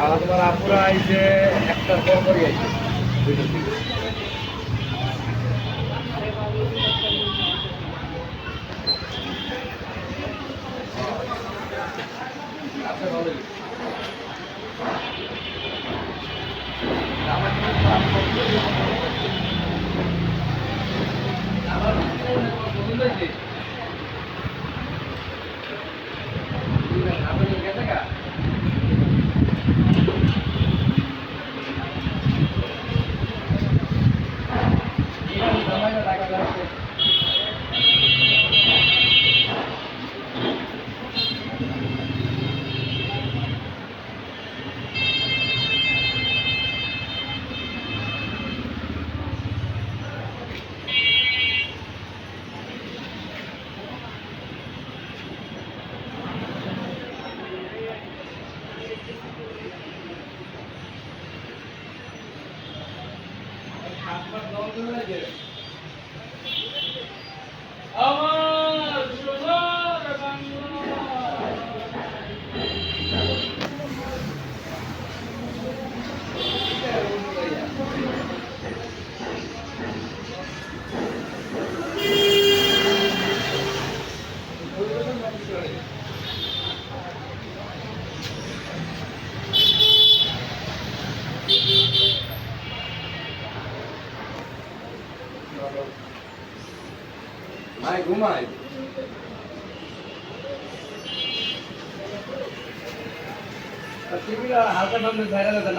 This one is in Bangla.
আর তোমার আপুরা আইছে একটার পর পরই আইছে দুইটার দিকে। আচ্ছা ভালোই। আমার পছন্দ হয়েছে। আপনাদের গেছে গা? আমার সোনার বাংলা। ভাই ঘুমাই টিভিটা হালকা সামনে ঝাড়া